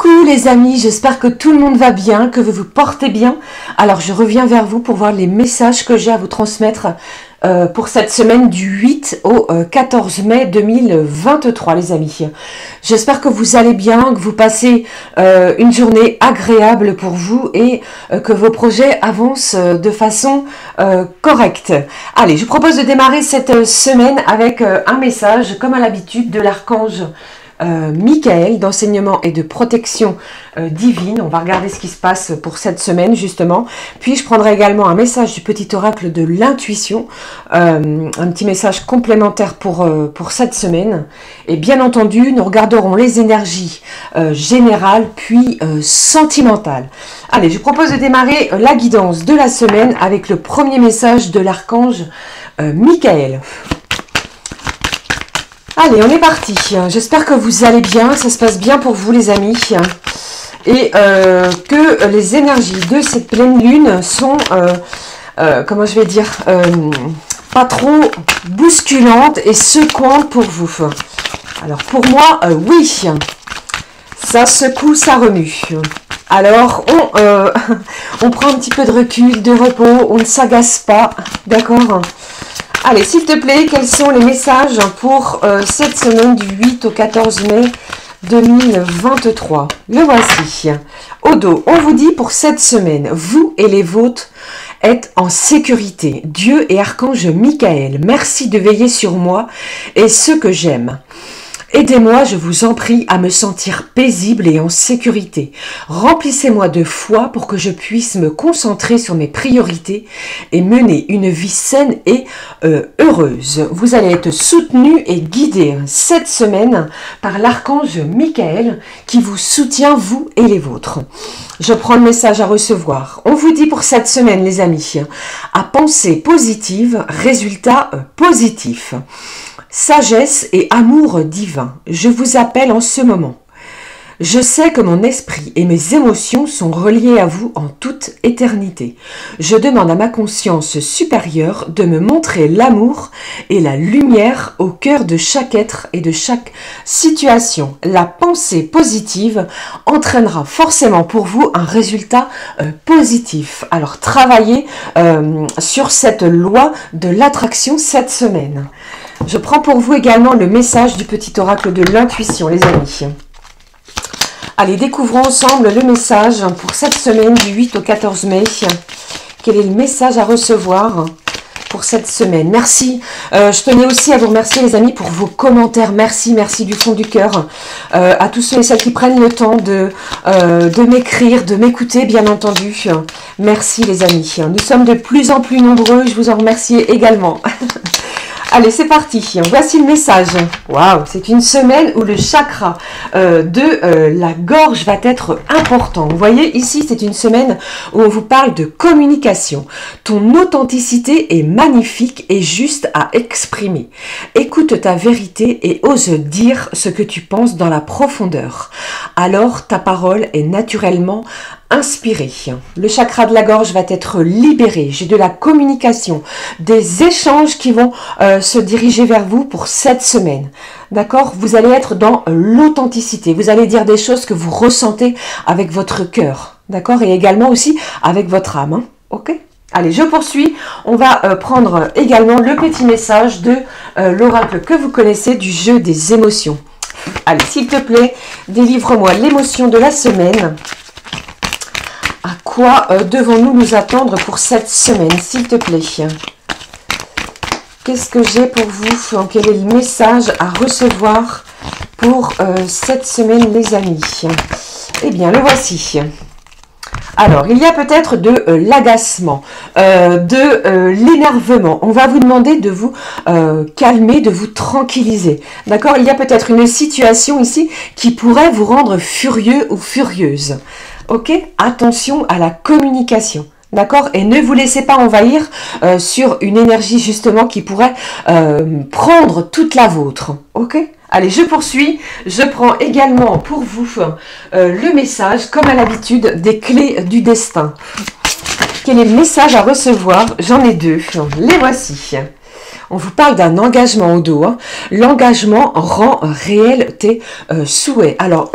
Coucou les amis, j'espère que tout le monde va bien, que vous vous portez bien. Alors je reviens vers vous pour voir les messages que j'ai à vous transmettre pour cette semaine du 8 au 14 mai 2023 les amis. J'espère que vous allez bien, que vous passez une journée agréable pour vous et que vos projets avancent de façon correcte. Allez, je vous propose de démarrer cette semaine avec un message comme à l'habitude de l'archange Michael d'enseignement et de protection divine. On va regarder ce qui se passe pour cette semaine justement. Puis je prendrai également un message du petit oracle de l'intuition, un petit message complémentaire pour cette semaine. Et bien entendu, nous regarderons les énergies générales puis sentimentales. Allez, je propose de démarrer la guidance de la semaine avec le premier message de l'archange Michael. Allez, on est parti. J'espère que vous allez bien, ça se passe bien pour vous les amis. Et que les énergies de cette pleine lune sont, comment je vais dire, pas trop bousculantes et secouantes pour vous. Alors pour moi, oui, ça secoue, ça remue. Alors on prend un petit peu de recul, de repos, on ne s'agace pas, d'accord ? Allez, s'il te plaît, quels sont les messages pour cette semaine du 8 au 14 mai 2023? Le voici. Au dos, on vous dit pour cette semaine, vous et les vôtres êtes en sécurité. Dieu et archange Michael, merci de veiller sur moi et ceux que j'aime. Aidez-moi, je vous en prie, à me sentir paisible et en sécurité. Remplissez-moi de foi pour que je puisse me concentrer sur mes priorités et mener une vie saine et heureuse. Vous allez être soutenu et guidé cette semaine par l'archange Michael qui vous soutient, vous et les vôtres. Je prends le message à recevoir. On vous dit pour cette semaine, les amis, à penser positive, résultat positif. Sagesse et amour divin, je vous appelle en ce moment. Je sais que mon esprit et mes émotions sont reliés à vous en toute éternité. Je demande à ma conscience supérieure de me montrer l'amour et la lumière au cœur de chaque être et de chaque situation. La pensée positive entraînera forcément pour vous un résultat positif. Alors travaillez sur cette loi de l'attraction cette semaine. Je prends pour vous également le message du petit oracle de l'intuition, les amis. Allez, découvrons ensemble le message pour cette semaine du 8 au 14 mai. Quel est le message à recevoir pour cette semaine? Merci. Je tenais aussi à vous remercier, les amis, pour vos commentaires. Merci, merci du fond du cœur. À tous ceux et celles qui prennent le temps de m'écrire, de m'écouter, bien entendu. Merci, les amis. Nous sommes de plus en plus nombreux. Je vous en remercie également. Allez, c'est parti. Voici le message. Waouh, c'est une semaine où le chakra de la gorge va être important. Vous voyez, ici, c'est une semaine où on vous parle de communication. Ton authenticité est magnifique et juste à exprimer. Écoute ta vérité et ose dire ce que tu penses dans la profondeur. Alors, ta parole est naturellement inspiré. Le chakra de la gorge va être libéré. J'ai de la communication, des échanges qui vont se diriger vers vous pour cette semaine. D'accord? Vous allez être dans l'authenticité. Vous allez dire des choses que vous ressentez avec votre cœur. D'accord? Et également aussi avec votre âme. Hein? Ok? Allez, je poursuis. On va prendre également le petit message de l'oracle que vous connaissez du jeu des émotions. Allez, s'il te plaît, délivre-moi l'émotion de la semaine. À quoi devons-nous nous attendre pour cette semaine, s'il te plaît? Qu'est-ce que j'ai pour vous? Quel est le message à recevoir pour cette semaine, les amis? Eh bien, le voici. Alors, il y a peut-être de l'agacement, de l'énervement. On va vous demander de vous calmer, de vous tranquilliser. D'accord? Il y a peut-être une situation ici qui pourrait vous rendre furieux ou furieuse. Ok? Attention à la communication. D'accord? Et ne vous laissez pas envahir sur une énergie justement qui pourrait prendre toute la vôtre. Ok? Allez, je poursuis. Je prends également pour vous le message, comme à l'habitude, des clés du destin. Quel est le message à recevoir? J'en ai deux. Les voici. On vous parle d'un engagement au dos. Hein. L'engagement rend réel tes souhaits. Alors,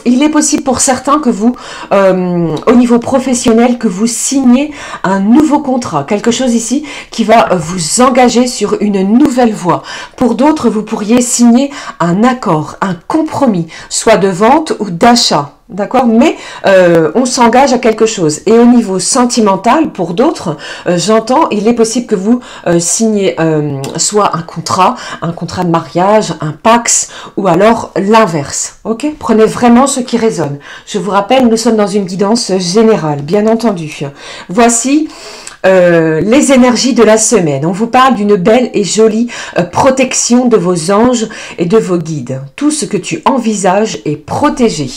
il est possible pour certains que vous, au niveau professionnel, que vous signez un nouveau contrat. Quelque chose ici qui va vous engager sur une nouvelle voie. Pour d'autres, vous pourriez signer un accord, un compromis, soit de vente ou d'achat. D'accord, mais on s'engage à quelque chose. Et au niveau sentimental, pour d'autres, j'entends, il est possible que vous signiez soit un contrat de mariage, un pax, ou alors l'inverse. Ok, prenez vraiment ce qui résonne. Je vous rappelle, nous sommes dans une guidance générale, bien entendu. Voici les énergies de la semaine. On vous parle d'une belle et jolie protection de vos anges et de vos guides. Tout ce que tu envisages est protégé.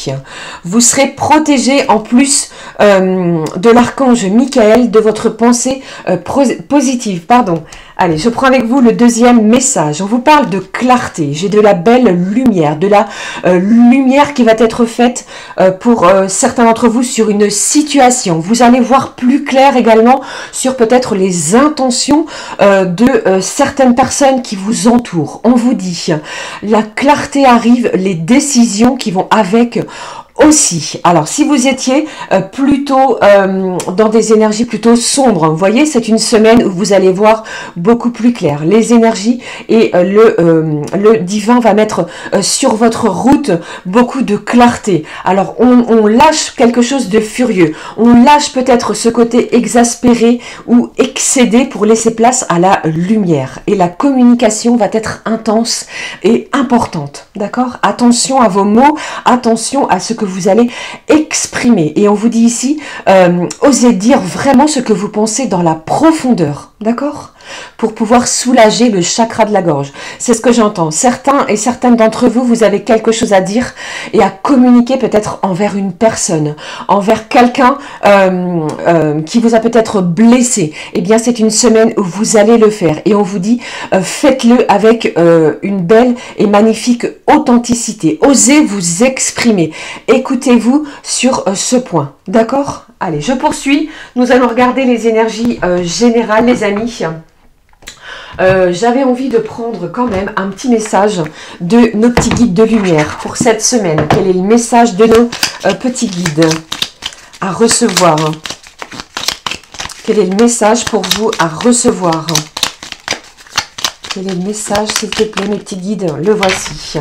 Vous serez protégé en plus de l'archange Michael, de votre pensée positive. Pardon. Allez, je prends avec vous le deuxième message. On vous parle de clarté. J'ai de la belle lumière, de la lumière qui va être faite pour certains d'entre vous sur une situation. Vous allez voir plus clair également sur peut-être les intentions de certaines personnes qui vous entourent. On vous dit, la clarté arrive, les décisions qui vont avec aussi. Alors, si vous étiez plutôt dans des énergies plutôt sombres, vous voyez, c'est une semaine où vous allez voir beaucoup plus clair. Les énergies et le divin va mettre sur votre route beaucoup de clarté. Alors, on lâche quelque chose de furieux. On lâche peut-être ce côté exaspéré ou excédé pour laisser place à la lumière. Et la communication va être intense et importante. D'accord? Attention à vos mots, attention à ce que vous allez exprimer. Et on vous dit ici, osez dire vraiment ce que vous pensez dans la profondeur. D'accord? Pour pouvoir soulager le chakra de la gorge. C'est ce que j'entends. Certains et certaines d'entre vous, vous avez quelque chose à dire et à communiquer peut-être envers une personne, envers quelqu'un qui vous a peut-être blessé. Eh bien, c'est une semaine où vous allez le faire. Et on vous dit, faites-le avec une belle et magnifique authenticité. Osez vous exprimer. Écoutez-vous sur ce point. D'accord? Allez, je poursuis. Nous allons regarder les énergies générales, les amis. J'avais envie de prendre quand même un petit message de nos petits guides de lumière pour cette semaine. Quel est le message de nos petits guides à recevoir? Quel est le message pour vous à recevoir? Quel est le message, s'il te plaît, mes petits guides? Le voici.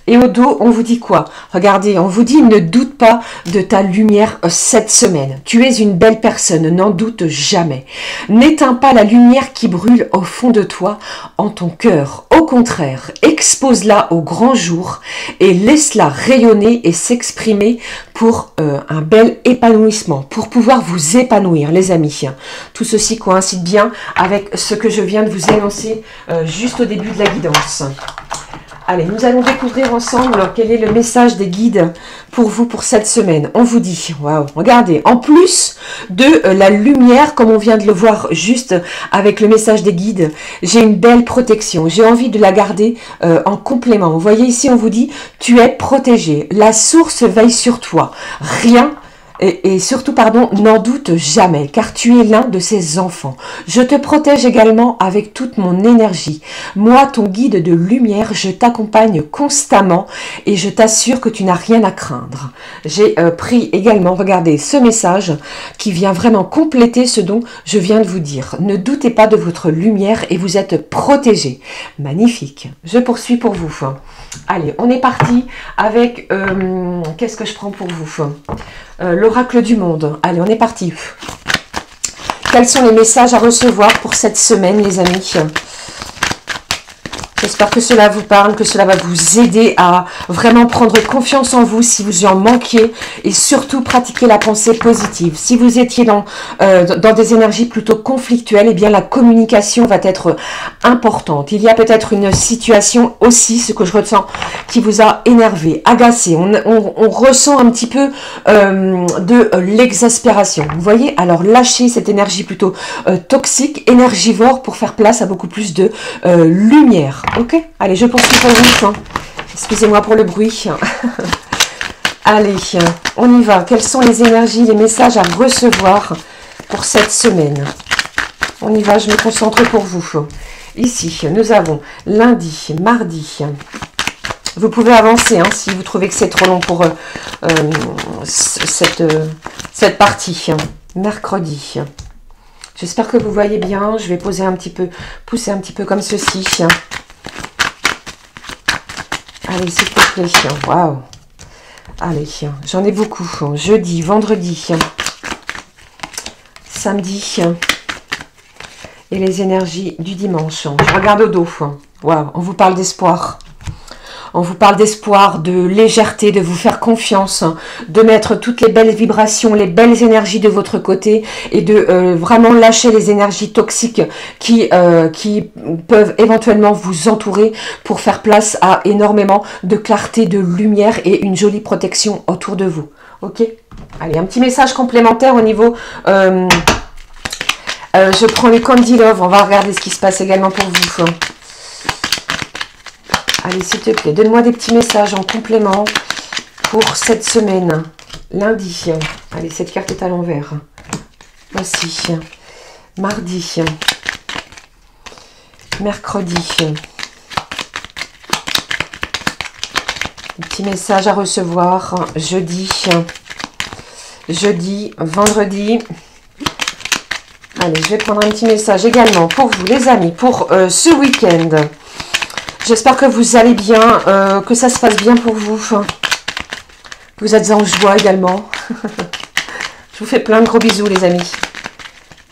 Et au dos, on vous dit quoi? Regardez, on vous dit, ne doute pas de ta lumière cette semaine. Tu es une belle personne, n'en doute jamais. N'éteins pas la lumière qui brûle au fond de toi, en ton cœur. Au contraire, expose-la au grand jour et laisse-la rayonner et s'exprimer pour un bel épanouissement, pour pouvoir vous épanouir, les amis. Tout ceci coïncide bien avec ce que je viens de vous énoncer juste au début de la guidance. Allez, nous allons découvrir ensemble quel est le message des guides pour vous pour cette semaine. On vous dit, waouh, regardez, en plus de la lumière, comme on vient de le voir juste avec le message des guides, j'ai une belle protection. J'ai envie de la garder en complément. Vous voyez ici, on vous dit, tu es protégé. La source veille sur toi. Rien et surtout, pardon, n'en doute jamais, car tu es l'un de ses enfants. Je te protège également avec toute mon énergie. Moi, ton guide de lumière, je t'accompagne constamment et je t'assure que tu n'as rien à craindre. J'ai pris également, regardez, ce message qui vient vraiment compléter ce dont je viens de vous dire. Ne doutez pas de votre lumière et vous êtes protégés. Magnifique. Je poursuis pour vous. Allez, on est parti avec... qu'est-ce que je prends pour vous? L'oracle du monde. Allez, on est parti. Quels sont les messages à recevoir pour cette semaine, les amis? J'espère que cela vous parle, que cela va vous aider à vraiment prendre confiance en vous si vous en manquiez et surtout pratiquer la pensée positive. Si vous étiez dans des énergies plutôt conflictuelles, eh bien la communication va être importante. Il y a peut-être une situation aussi, ce que je ressens, qui vous a énervé, agacé. On ressent un petit peu de l'exaspération. Vous voyez? Alors lâchez cette énergie plutôt toxique, énergivore pour faire place à beaucoup plus de lumière. Ok, allez, je poursuis pour vous. Excusez-moi pour le bruit. Allez, on y va. Quelles sont les énergies, les messages à recevoir pour cette semaine? On y va, je me concentre pour vous. Ici, nous avons lundi, mardi. Vous pouvez avancer hein, si vous trouvez que c'est trop long pour cette partie. Mercredi. J'espère que vous voyez bien. Je vais poser un petit peu, pousser un petit peu comme ceci. Allez, s'il te plaît. Waouh. Allez, j'en ai beaucoup. Jeudi, vendredi, samedi et les énergies du dimanche. Je regarde au dos. Waouh, on vous parle d'espoir. On vous parle d'espoir, de légèreté, de vous faire confiance, de mettre toutes les belles vibrations, les belles énergies de votre côté et de vraiment lâcher les énergies toxiques qui peuvent éventuellement vous entourer pour faire place à énormément de clarté, de lumière et une jolie protection autour de vous. Ok? Allez, un petit message complémentaire au niveau... je prends les Candy Love, on va regarder ce qui se passe également pour vous. Allez, s'il te plaît, donne-moi des petits messages en complément pour cette semaine. Lundi. Allez, cette carte est à l'envers. Voici. Mardi. Mercredi. Des petits messages à recevoir. Jeudi. Jeudi. Vendredi. Allez, je vais prendre un petit message également pour vous, les amis, pour ce week-end. J'espère que vous allez bien, que ça se passe bien pour vous. Vous êtes en joie également. Je vous fais plein de gros bisous, les amis.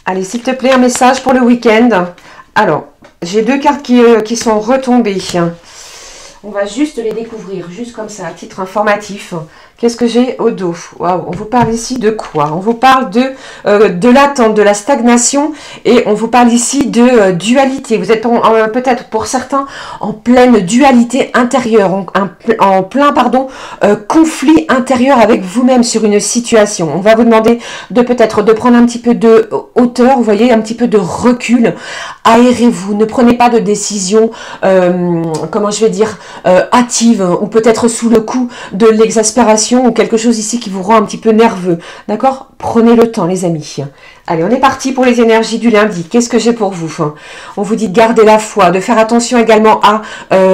Allez, s'il te plaît, un message pour le week-end. Alors, j'ai deux cartes qui sont retombées. On va juste les découvrir, juste comme ça, à titre informatif. Qu'est-ce que j'ai au dos? Waouh, on vous parle ici de quoi? On vous parle de l'attente, de la stagnation, et on vous parle ici de dualité. Vous êtes peut-être pour certains en pleine dualité intérieure, en plein conflit intérieur avec vous-même sur une situation. On va vous demander de peut-être de prendre un petit peu de hauteur, vous voyez, un petit peu de recul. Aérez-vous, ne prenez pas de décision, comment je vais dire, hâtive, ou peut-être sous le coup de l'exaspération, ou quelque chose ici qui vous rend un petit peu nerveux. D'accord? Prenez le temps, les amis. Allez, on est parti pour les énergies du lundi. Qu'est-ce que j'ai pour vous? On vous dit de garder la foi, de faire attention également à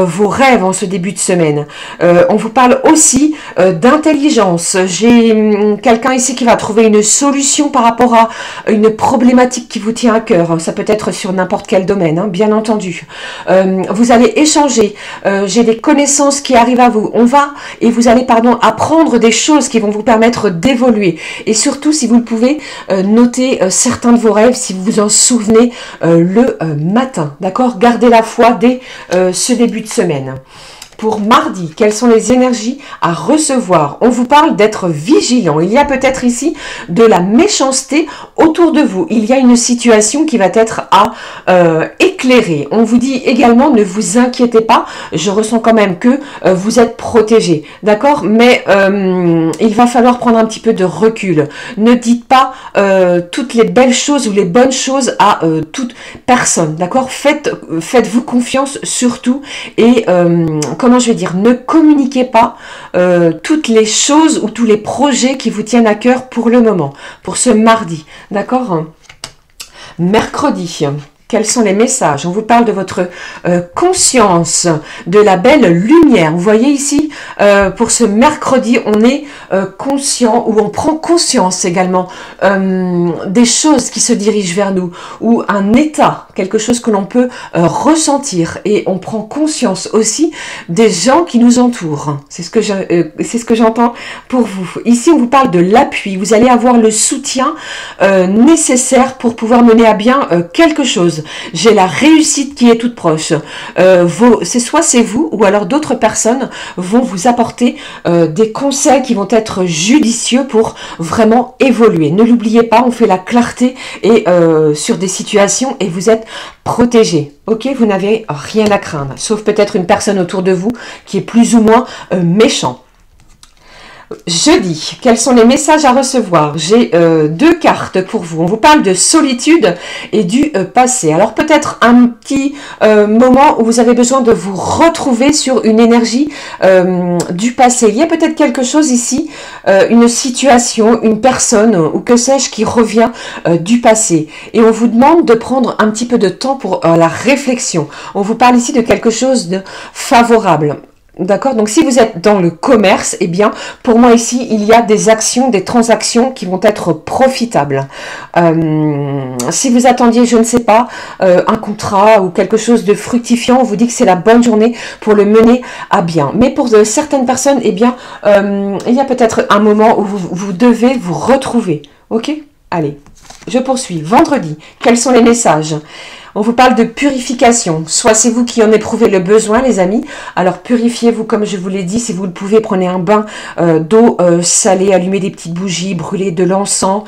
vos rêves en ce début de semaine. On vous parle aussi d'intelligence. J'ai quelqu'un ici qui va trouver une solution par rapport à une problématique qui vous tient à cœur. Ça peut être sur n'importe quel domaine, hein, bien entendu. Vous allez échanger. J'ai des connaissances qui arrivent à vous. Vous allez apprendre des choses qui vont vous permettre d'évoluer. Et surtout, si vous le pouvez, noter certains de vos rêves, si vous vous en souvenez le matin. D'accord? Gardez la foi dès ce début de semaine. Pour mardi, quelles sont les énergies à recevoir? On vous parle d'être vigilant. Il y a peut-être ici de la méchanceté autour de vous. Il y a une situation qui va être à éclairer. On vous dit également, ne vous inquiétez pas. Je ressens quand même que vous êtes protégé. D'accord? Mais il va falloir prendre un petit peu de recul. Ne dites pas toutes les belles choses ou les bonnes choses à toute personne. D'accord? Faites-vous confiance surtout et comment je vais dire, ne communiquez pas toutes les choses ou tous les projets qui vous tiennent à cœur pour le moment, pour ce mardi, d'accord? Mercredi, quels sont les messages? On vous parle de votre conscience, de la belle lumière. Vous voyez ici, pour ce mercredi, on est conscient, ou on prend conscience également des choses qui se dirigent vers nous, ou un état, quelque chose que l'on peut ressentir. Et on prend conscience aussi des gens qui nous entourent. C'est ce que j'entends pour vous. Ici, on vous parle de l'appui. Vous allez avoir le soutien nécessaire pour pouvoir mener à bien quelque chose. J'ai la réussite qui est toute proche. Soit c'est vous ou alors d'autres personnes vont vous apporter des conseils qui vont être judicieux pour vraiment évoluer. Ne l'oubliez pas, on fait la clarté et sur des situations et vous êtes protégé. Ok, vous n'avez rien à craindre, sauf peut-être une personne autour de vous qui est plus ou moins méchant. Jeudi, quels sont les messages à recevoir? J'ai deux cartes pour vous. On vous parle de solitude et du passé. Alors peut-être un petit moment où vous avez besoin de vous retrouver sur une énergie du passé. Il y a peut-être quelque chose ici, une situation, une personne ou que sais-je qui revient du passé. Et on vous demande de prendre un petit peu de temps pour la réflexion. On vous parle ici de quelque chose de favorable. D'accord? Donc, si vous êtes dans le commerce, eh bien, pour moi ici, il y a des actions, des transactions qui vont être profitables. Si vous attendiez, je ne sais pas, un contrat ou quelque chose de fructifiant, on vous dit que c'est la bonne journée pour le mener à bien. Mais pour certaines personnes, eh bien, il y a peut-être un moment où vous devez vous retrouver. Ok? Allez, je poursuis. Vendredi, quels sont les messages? On vous parle de purification. Soit c'est vous qui en éprouvez le besoin, les amis. Alors purifiez-vous, comme je vous l'ai dit. Si vous le pouvez, prenez un bain d'eau salée, allumez des petites bougies, brûlez de l'encens.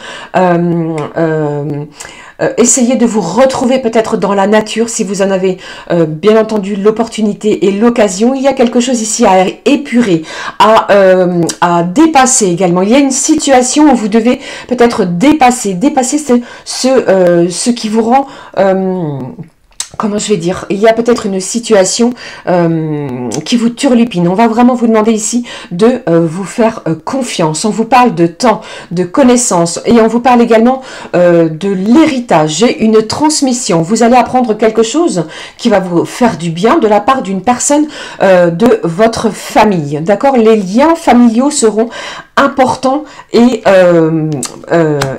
Essayez de vous retrouver peut-être dans la nature si vous en avez bien entendu l'opportunité et l'occasion. Il y a quelque chose ici à épurer, à dépasser également. Il y a une situation où vous devez peut-être dépasser ce qui vous rend... comment je vais dire, il y a peut-être une situation qui vous turlupine. On va vraiment vous demander ici de vous faire confiance. On vous parle de temps, de connaissances et on vous parle également de l'héritage, une transmission. Vous allez apprendre quelque chose qui va vous faire du bien de la part d'une personne de votre famille. D'accord? Les liens familiaux seront importants et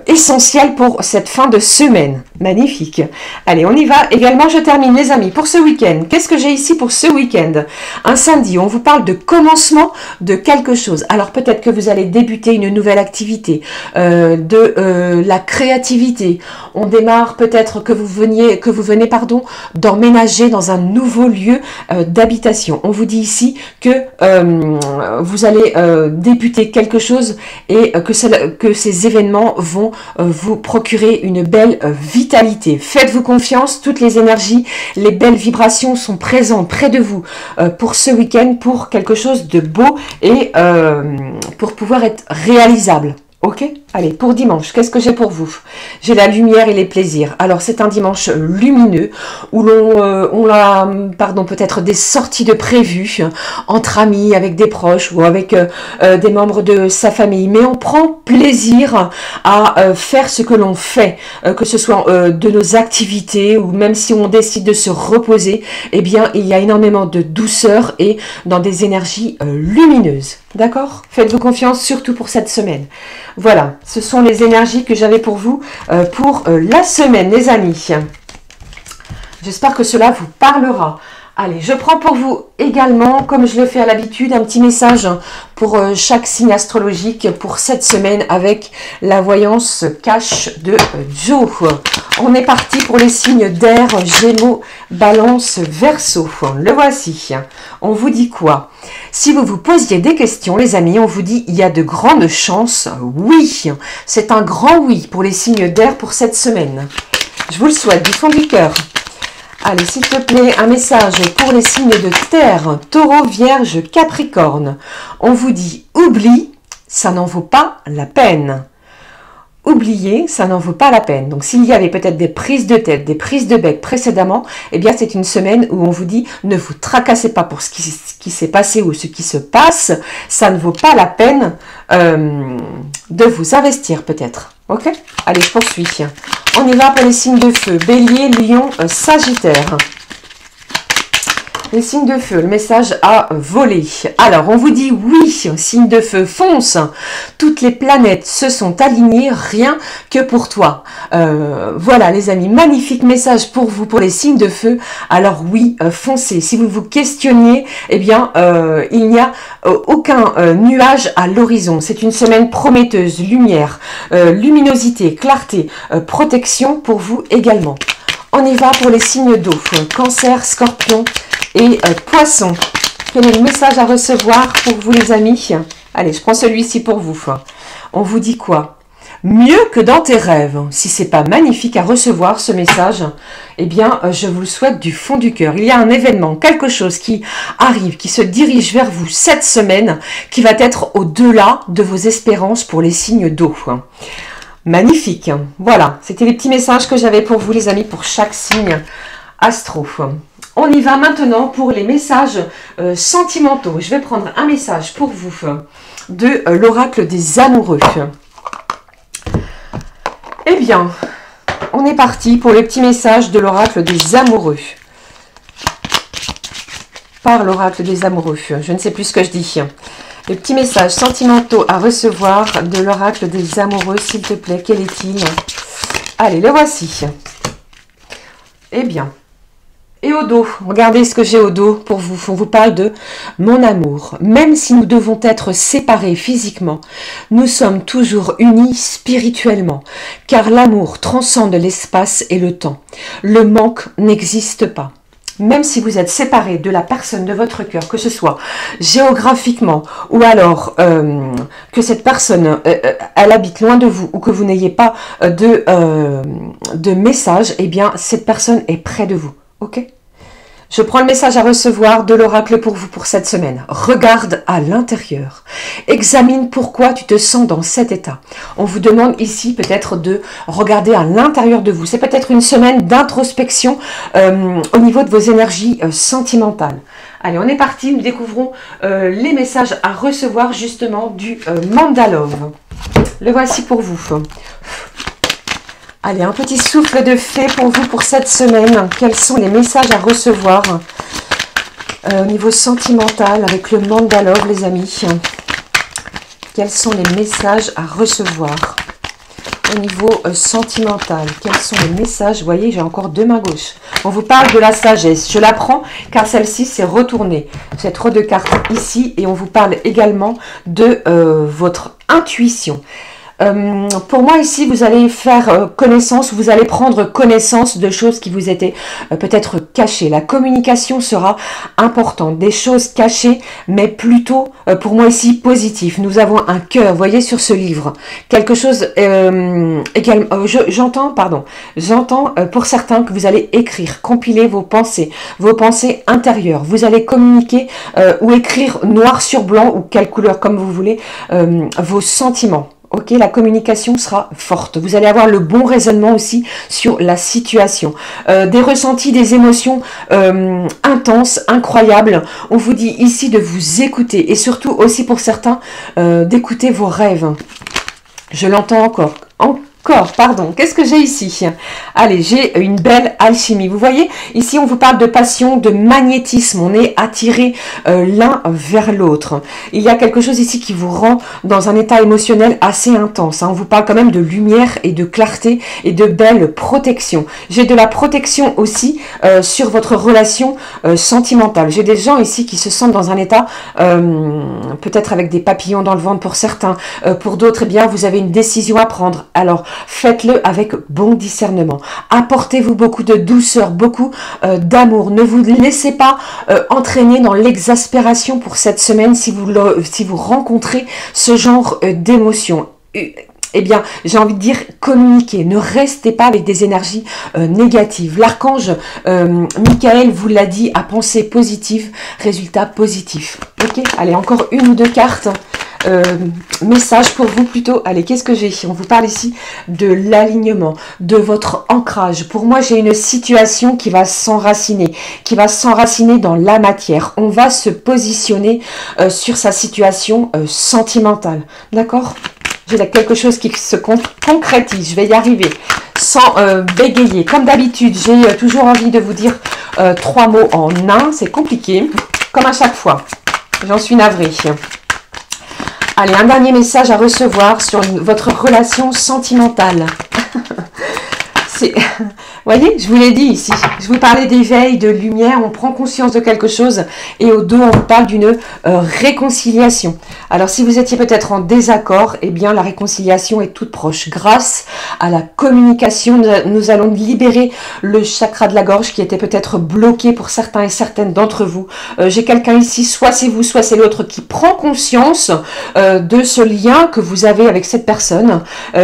essentiels pour cette fin de semaine. Magnifique. Allez, on y va. Également, je termine, les amis, pour ce week-end. Qu'est-ce que j'ai ici pour ce week-end? Un samedi, on vous parle de commencement de quelque chose. Alors, peut-être que vous allez débuter une nouvelle activité, la créativité. On démarre peut-être que vous venez, d'emménager dans un nouveau lieu d'habitation. On vous dit ici que vous allez débuter quelque chose et que ces événements vont vous procurer une belle vitalité. Faites-vous confiance, toutes les énergies, les belles vibrations sont présentes près de vous pour ce week-end, pour quelque chose de beau et pour pouvoir être réalisable. Ok? Allez, pour dimanche, qu'est-ce que j'ai pour vous? J'ai la lumière et les plaisirs. Alors, c'est un dimanche lumineux où on a peut-être des sorties de prévues entre amis, avec des proches ou avec des membres de sa famille. Mais on prend plaisir à faire ce que l'on fait, que ce soit de nos activités ou même si on décide de se reposer, eh bien, il y a énormément de douceur et dans des énergies lumineuses. D'accord? Faites-vous confiance, surtout pour cette semaine. Voilà, ce sont les énergies que j'avais pour vous pour la semaine, les amis. J'espère que cela vous parlera. Allez, je prends pour vous également, comme je le fais à l'habitude, un petit message pour chaque signe astrologique pour cette semaine avec la voyance cash de Joe. On est parti pour les signes d'air, Gémeaux, Balance, Verseau. Le voici. On vous dit quoi? Si vous vous posiez des questions, les amis, on vous dit il y a de grandes chances. Oui, c'est un grand oui pour les signes d'air pour cette semaine. Je vous le souhaite du fond du cœur. Allez, s'il te plaît, un message pour les signes de terre, Taureau, Vierge, Capricorne. On vous dit oublie, ça n'en vaut pas la peine. Oublier, ça n'en vaut pas la peine. Donc, s'il y avait peut-être des prises de tête, des prises de bec précédemment, eh bien, c'est une semaine où on vous dit ne vous tracassez pas pour ce qui s'est passé ou ce qui se passe. Ça ne vaut pas la peine de vous investir peut-être. Ok? Allez, je poursuis. On y va pour les signes de feu. Bélier, Lion, Sagittaire. Les signes de feu, le message à voler. Alors, on vous dit oui, signe de feu, fonce. Toutes les planètes se sont alignées, rien que pour toi. Voilà, les amis, magnifique message pour vous, pour les signes de feu. Alors oui, foncez. Si vous vous questionniez, eh bien, il n'y a aucun nuage à l'horizon. C'est une semaine prometteuse, lumière, luminosité, clarté, protection pour vous également. On y va pour les signes d'eau. Cancer, Scorpion et Poisson. Quel est le message à recevoir pour vous, les amis? Allez, je prends celui-ci pour vous. On vous dit quoi? mieux que dans tes rêves. Si c'est pas magnifique à recevoir ce message, eh bien, je vous le souhaite du fond du cœur. Il y a un événement, quelque chose qui arrive, qui se dirige vers vous cette semaine, qui va être au-delà de vos espérances pour les signes d'eau. Magnifique. Voilà, c'était les petits messages que j'avais pour vous, les amis, pour chaque signe astro. On y va maintenant pour les messages sentimentaux. Je vais prendre un message pour vous de l'oracle des amoureux. Eh bien, on est parti pour les petits messages de l'oracle des amoureux. Par l'oracle des amoureux. Je ne sais plus ce que je dis. Les petits messages sentimentaux à recevoir de l'oracle des amoureux, s'il te plaît. Quel est-il? Allez, le voici. Eh bien, et au dos, regardez ce que j'ai au dos pour vous. On vous parle de mon amour. Même si nous devons être séparés physiquement, nous sommes toujours unis spirituellement, car l'amour transcende l'espace et le temps. Le manque n'existe pas. Même si vous êtes séparés de la personne de votre cœur, que ce soit géographiquement ou alors que cette personne, elle habite loin de vous ou que vous n'ayez pas de message, eh bien cette personne est près de vous. Ok? Je prends le message à recevoir de l'oracle pour vous pour cette semaine. Regarde à l'intérieur. Examine pourquoi tu te sens dans cet état. On vous demande ici peut-être de regarder à l'intérieur de vous. C'est peut-être une semaine d'introspection au niveau de vos énergies sentimentales. Allez, on est parti. Nous découvrons les messages à recevoir justement du Mandalove. Le voici pour vous. Allez, un petit souffle de fée pour vous pour cette semaine. Quels sont les messages à recevoir au niveau sentimental avec le Mandalove, les amis? Quels sont les messages à recevoir au niveau sentimental? Quels sont les messages? Vous voyez, j'ai encore deux mains gauches. On vous parle de la sagesse. Je la prends car celle-ci s'est retournée. J'ai trop de cartes ici et on vous parle également de votre intuition. Pour moi ici, vous allez faire connaissance, vous allez prendre connaissance de choses qui vous étaient peut-être cachées. La communication sera importante, des choses cachées, mais plutôt pour moi ici positif. Nous avons un cœur, vous voyez sur ce livre, quelque chose également. J'entends pour certains que vous allez écrire, compiler vos pensées intérieures. Vous allez communiquer ou écrire noir sur blanc ou quelle couleur comme vous voulez vos sentiments. Ok, la communication sera forte. Vous allez avoir le bon raisonnement aussi sur la situation. Des ressentis, des émotions intenses, incroyables. On vous dit ici de vous écouter et surtout aussi pour certains d'écouter vos rêves. Je l'entends encore. Pardon, qu'est-ce que j'ai ici? Allez, j'ai une belle alchimie. Vous voyez, ici on vous parle de passion, de magnétisme. On est attiré l'un vers l'autre. Il y a quelque chose ici qui vous rend dans un état émotionnel assez intense. On vous parle quand même de lumière et de clarté et de belle protection. J'ai de la protection aussi sur votre relation sentimentale. J'ai des gens ici qui se sentent dans un état peut-être avec des papillons dans le ventre pour certains. Pour d'autres, eh bien, vous avez une décision à prendre. Alors, faites-le avec bon discernement. Apportez-vous beaucoup de douceur, beaucoup d'amour. Ne vous laissez pas entraîner dans l'exaspération pour cette semaine si vous rencontrez ce genre d'émotions. Eh bien, j'ai envie de dire, communiquez. Ne restez pas avec des énergies négatives. L'archange Michael vous l'a dit, à penser positive, résultat positif. Ok, allez, encore une ou deux cartes. Message pour vous plutôt. Allez, qu'est-ce que j'ai? On vous parle ici de l'alignement, de votre ancrage. Pour moi, j'ai une situation qui va s'enraciner, dans la matière. On va se positionner sur sa situation sentimentale. D'accord? J'ai quelque chose qui se concrétise. Je vais y arriver sans bégayer. Comme d'habitude, j'ai toujours envie de vous dire 3 mots en un. C'est compliqué, comme à chaque fois. J'en suis navrée. Allez, un dernier message à recevoir sur votre relation sentimentale. voyez, je vous l'ai dit ici. Je vous parlais d'éveil, de lumière. On prend conscience de quelque chose. Et au dos, on vous parle d'une réconciliation. Alors, si vous étiez peut-être en désaccord, eh bien, la réconciliation est toute proche. Grâce à la communication, nous allons libérer le chakra de la gorge qui était peut-être bloqué pour certains et certaines d'entre vous. J'ai quelqu'un ici, soit c'est vous, soit c'est l'autre, qui prend conscience de ce lien que vous avez avec cette personne,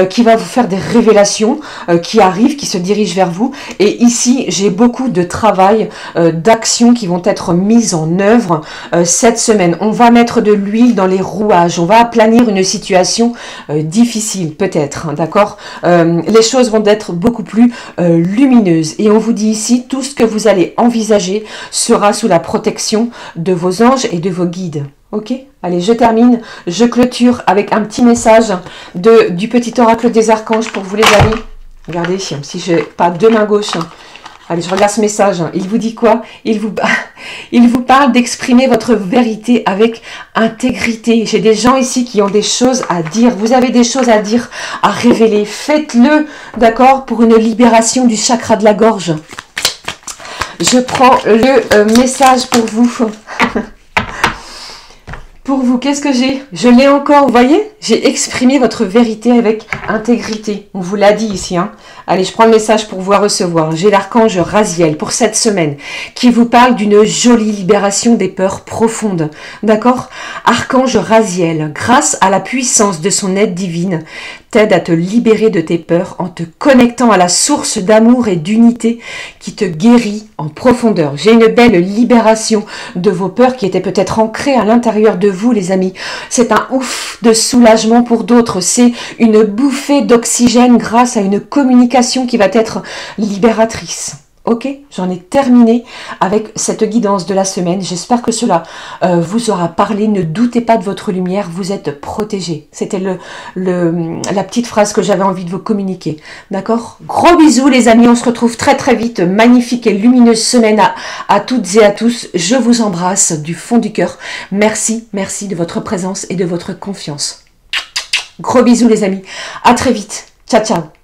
qui va vous faire des révélations, qui arrivent, qui se dirigent vers vous. Et ici, j'ai beaucoup de travail, d'actions qui vont être mises en œuvre cette semaine. On va mettre de l'huile dans les rouages, on va aplanir une situation difficile, peut-être, d'accord. Les choses vont être beaucoup plus lumineuses. Et on vous dit ici, tout ce que vous allez envisager sera sous la protection de vos anges et de vos guides. Ok, allez, je termine, je clôture avec un petit message du petit oracle des archanges pour vous les amis. Regardez, si je n'ai pas deux mains gauches. Allez, je regarde ce message. Il vous dit quoi? Il vous parle d'exprimer votre vérité avec intégrité. J'ai des gens ici qui ont des choses à dire. Vous avez des choses à dire, à révéler. Faites-le, d'accord, pour une libération du chakra de la gorge. Je prends le message pour vous. Pour vous, qu'est-ce que j'ai? Je l'ai encore, vous voyez? J'ai exprimé votre vérité avec intégrité. On vous l'a dit ici, hein. Allez, je prends le message pour vous recevoir. J'ai l'archange Raziel pour cette semaine qui vous parle d'une jolie libération des peurs profondes. D'accord? Archange Raziel, grâce à la puissance de son aide divine, t'aide à te libérer de tes peurs en te connectant à la source d'amour et d'unité qui te guérit en profondeur. J'ai une belle libération de vos peurs qui étaient peut-être ancrées à l'intérieur de vous, les amis. C'est un ouf de soulagement pour d'autres. C'est une bouffée d'oxygène grâce à une communication qui va être libératrice. Ok, j'en ai terminé avec cette guidance de la semaine. J'espère que cela vous aura parlé. Ne doutez pas de votre lumière, vous êtes protégés. C'était la petite phrase que j'avais envie de vous communiquer. D'accord? Gros bisous les amis, on se retrouve très très vite. Magnifique et lumineuse semaine à toutes et à tous. Je vous embrasse du fond du cœur. Merci, merci de votre présence et de votre confiance. Gros bisous les amis, à très vite. Ciao, ciao.